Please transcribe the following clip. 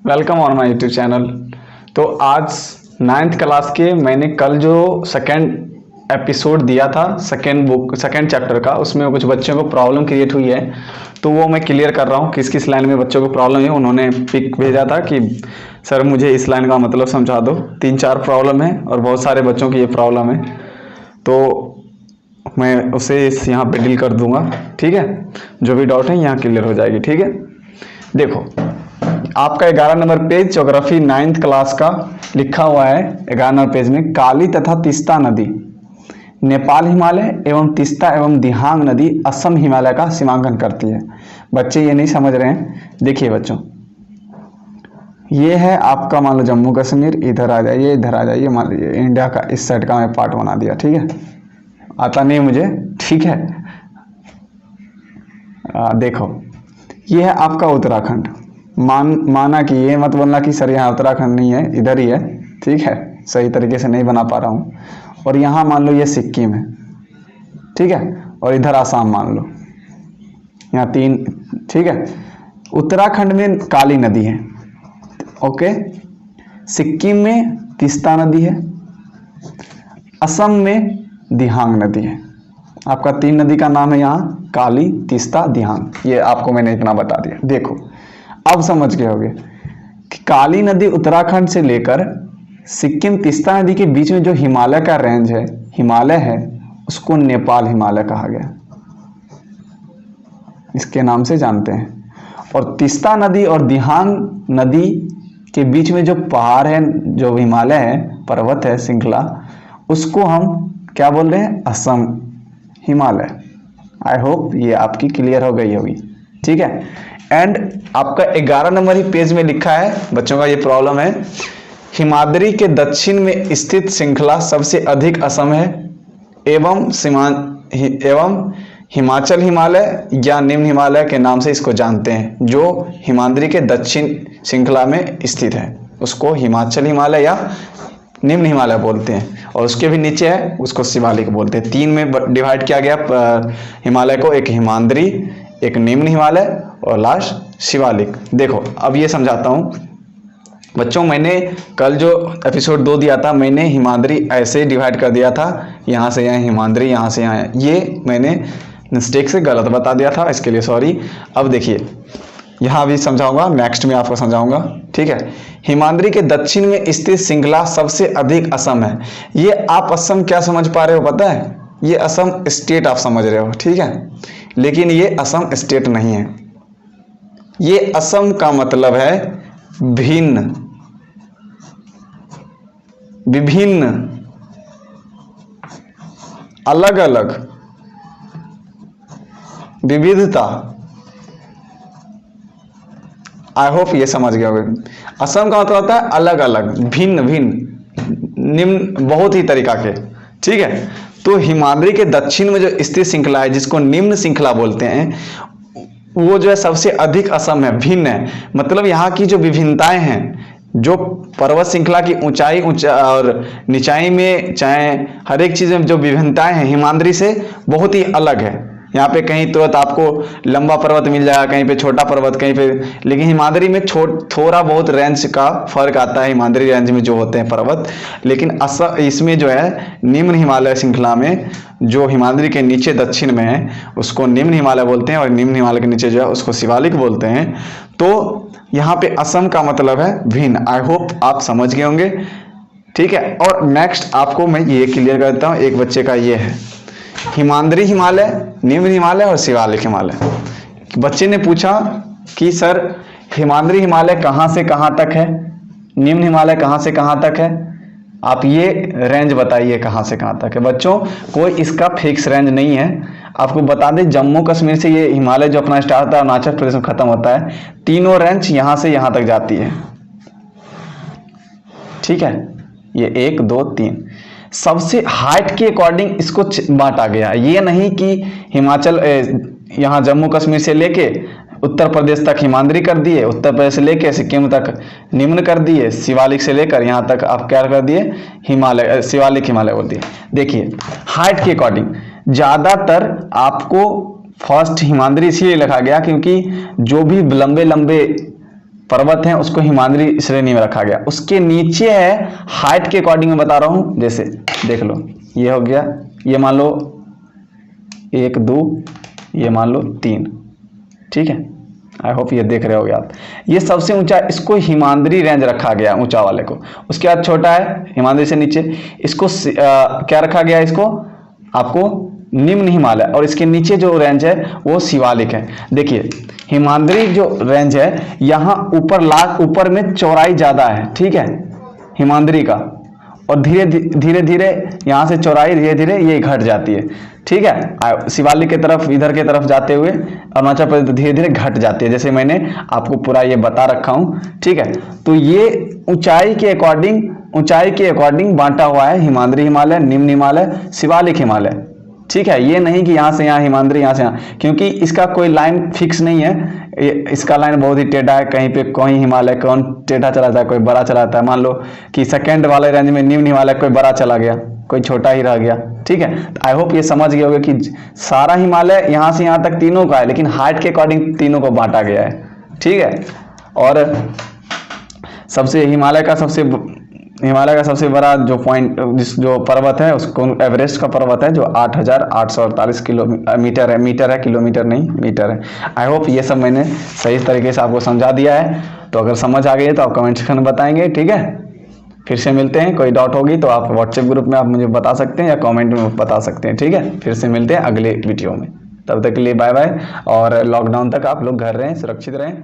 Welcome on my YouTube channel. तो आज 9th class के मैंने कल जो सेकेंड एपिसोड दिया था सेकेंड चैप्टर का, उसमें कुछ बच्चों को प्रॉब्लम क्रिएट हुई है, तो वो मैं क्लियर कर रहा हूँ किस किस लाइन में बच्चों को प्रॉब्लम है। उन्होंने पिक भेजा था कि सर मुझे इस लाइन का मतलब समझा दो। 3-4 प्रॉब्लम है और बहुत सारे बच्चों की ये प्रॉब्लम है, तो मैं उसे यहाँ पे डील कर दूंगा। ठीक है, जो भी डाउट है यहाँ क्लियर हो जाएगी। ठीक है, देखो आपका 11 number page geography 9th class का लिखा हुआ है। 11 नंबर पेज में काली तथा तीस्ता नदी नेपाल हिमालय एवं तीस्ता एवं दिहांग नदी असम हिमालय का सीमांकन करती है। बच्चे ये नहीं समझ रहे हैं, देखिए बच्चों, ये है आपका मान लो जम्मू कश्मीर, इधर आ जाइए, इधर आ जाइए, मान लीजिए इंडिया का इस साइड का मैं पार्ट बना दिया। ठीक है, आता नहीं मुझे, ठीक है। देखो ये है आपका उत्तराखंड। माना कि ये मत बोलना कि सर यहाँ उत्तराखंड नहीं है, इधर ही है। ठीक है, सही तरीके से नहीं बना पा रहा हूँ। और यहाँ मान लो ये सिक्किम है, ठीक है, और इधर आसाम मान लो, यहाँ 3। ठीक है, उत्तराखंड में काली नदी है, ओके, सिक्किम में तीस्ता नदी है, असम में दिहांग नदी है। आपका 3 नदी का नाम है यहाँ, काली, तीस्ता, दिहांग। ये आपको मैंने इतना बता दिया। देखो अब समझ गए होगे कि काली नदी उत्तराखंड से लेकर सिक्किम तीस्ता नदी के बीच में जो हिमालय का रेंज है, हिमालय है, उसको नेपाल हिमालय कहा गया, इसके नाम से जानते हैं। और तीस्ता नदी और दिहांग नदी के बीच में जो पहाड़ है, जो हिमालय है, पर्वत है, श्रृंखला, उसको हम क्या बोल रहे हैं? असम हिमालय। आई होप ये आपकी क्लियर हो गई होगी। ठीक है, एंड आपका 11 नंबर ही पेज में लिखा है बच्चों का, ये प्रॉब्लम है। हिमाद्री के दक्षिण में स्थित श्रृंखला सबसे अधिक असम है एवं हिमाचल हिमालय या निम्न हिमालय के नाम से इसको जानते हैं। जो हिमाद्री के दक्षिण श्रृंखला में स्थित है उसको हिमाचल हिमालय या निम्न हिमालय बोलते हैं, और उसके भी नीचे है उसको शिवालिक बोलते हैं। 3 में डिवाइड किया गया हिमालय को, एक हिमाद्री, एक निम्न हिमालय और लास्ट शिवालिक। देखो अब ये समझाता हूँ बच्चों, मैंने कल जो एपिसोड 2 दिया था, मैंने हिमाद्री ऐसे डिवाइड कर दिया था, यहाँ से यहाँ हिमाद्री, यहाँ से यहाँ, ये मैंने मिस्टेक से गलत बता दिया था, इसके लिए सॉरी। अब देखिए यहाँ भी समझाऊंगा, नेक्स्ट में आपको समझाऊंगा। ठीक है, हिमाद्री के दक्षिण में स्थित श्रृंखला सबसे अधिक असम है। ये आप असम क्या समझ पा रहे हो पता है? ये असम स्टेट आप समझ रहे हो, ठीक है, लेकिन ये असम स्टेट नहीं है। ये असम का मतलब है भिन्न, विभिन्न, अलग अलग, विविधता। आई होप ये समझ गए होंगे। असम का मतलब होता है अलग अलग, भिन्न भिन्न, निम्न, बहुत ही तरीका के। ठीक है, तो हिमाद्री के दक्षिण में जो स्थित श्रृंखला है, जिसको निम्न श्रृंखला बोलते हैं, वो जो है सबसे अधिक असम है, भिन्न है। मतलब यहाँ की जो विभिन्नताएं हैं, जो पर्वत श्रृंखला की ऊंचाई और निचाई में, चाहे हर एक चीज में जो विभिन्नताएं हैं, हिमाद्री से बहुत ही अलग है। यहाँ पे कहीं तुरंत आपको लंबा पर्वत मिल जाएगा, कहीं पे छोटा पर्वत, कहीं पे, लेकिन हिमाद्री में थोड़ा बहुत रेंज का फर्क आता है, हिमाद्री रेंज में जो होते हैं पर्वत। लेकिन इसमें जो है निम्न हिमालय श्रृंखला में, जो हिमाद्री के नीचे दक्षिण में है, उसको निम्न हिमालय बोलते हैं, और निम्न हिमालय के नीचे जो है उसको शिवालिक बोलते हैं। तो यहाँ पे असम का मतलब है भिन्न। आई होप आप समझ गए होंगे। ठीक है, और नेक्स्ट आपको मैं ये क्लियर कर देता हूँ। एक बच्चे का ये है हिमाद्री हिमालय, निम्न हिमालय और शिवालिक हिमालय। बच्चे ने पूछा कि सर हिमाद्री हिमालय कहाँ से कहाँ तक है, निम्न हिमालय कहाँ से कहाँ तक है, आप ये रेंज बताइए कहाँ से कहाँ तक है। बच्चों कोई इसका फिक्स रेंज नहीं है। आपको बता दें, जम्मू कश्मीर से ये हिमालय जो अपना स्टार्ट होता है अरुणाचल प्रदेश में खत्म होता है, तीनों रेंज यहाँ से यहाँ तक जाती है। ठीक है, ये 1 2 3 सबसे हाइट के अकॉर्डिंग इसको बांटा गया। ये नहीं कि हिमाचल, यहाँ जम्मू कश्मीर से लेके उत्तर प्रदेश तक हिमाद्री कर दिए, उत्तर प्रदेश से लेके सिक्किम तक निम्न कर दिए, शिवालिक से लेकर यहाँ तक आप क्या कर दिए, हिमालय, शिवालिक हिमालय बोल दिए। देखिए हाइट के अकॉर्डिंग ज़्यादातर आपको फर्स्ट हिमाद्री इसलिए लिखा गया क्योंकि जो भी लंबे लंबे पर्वत हैं उसको हिमाद्री श्रेणी में रखा गया। उसके नीचे है हाइट के अकॉर्डिंग मैं बता रहा हूं, जैसे देख लो ये हो गया, ये मान लो 1 2, ये मान लो 3, ठीक है। आई होप ये देख रहे होगे आप। ये सबसे ऊंचा, इसको हिमाद्री रेंज रखा गया ऊंचा वाले को। उसके बाद छोटा है हिमाद्री से नीचे, इसको क्या रखा गया, इसको आपको निम्न हिमालय, और इसके नीचे जो रेंज है वो शिवालिक है। देखिए हिमाद्री जो रेंज है यहाँ ऊपर में चौड़ाई ज़्यादा है, ठीक है, हिमाद्री का, और धीरे धीरे यहाँ से चौड़ाई धीरे धीरे ये घट जाती है, ठीक है। शिवालिक की तरफ, इधर के तरफ जाते हुए अरुणाचल प्रदेश धीरे धीरे घट जाती है, जैसे मैंने आपको पूरा ये बता रखा हूँ, ठीक है। तो ये ऊंचाई के अकॉर्डिंग बांटा हुआ है, हिमाद्री हिमालय, निम्न हिमालय, शिवालिक हिमालय, ठीक है। ये नहीं कि यहाँ से यहाँ हिमाद्री, यहाँ से यहाँ, क्योंकि इसका कोई लाइन फिक्स नहीं है। इसका लाइन बहुत ही टेढ़ा है, कहीं पे कोई हिमालय कौन टेढ़ा चलाता है, कोई बड़ा चलाता है। मान लो कि सेकंड वाले रेंज में निम्न हिमालय कोई बड़ा चला गया, कोई छोटा ही रह गया, ठीक है। आई होप ये समझ गए होंगे कि सारा हिमालय यहाँ से यहाँ तक तीनों का है, लेकिन हाइट के अकॉर्डिंग तीनों को बांटा गया है, ठीक है। और हिमालय का सबसे बड़ा जो पॉइंट, जो पर्वत है उसको एवरेस्ट का पर्वत है, जो 8,848 किलोमीटर है, मीटर है, किलोमीटर नहीं मीटर है। आई होप ये सब मैंने सही तरीके से आपको समझा दिया है। तो अगर समझ आ गई है तो आप कमेंट सेक्शन में बताएंगे, ठीक है। फिर से मिलते हैं, कोई डाउट होगी तो आप व्हाट्सएप ग्रुप में आप मुझे बता सकते हैं या कमेंट में बता सकते हैं, ठीक है। फिर से मिलते हैं अगले वीडियो में, तब तक के लिए बाय बाय। और लॉकडाउन तक आप लोग घर रहें, सुरक्षित रहें।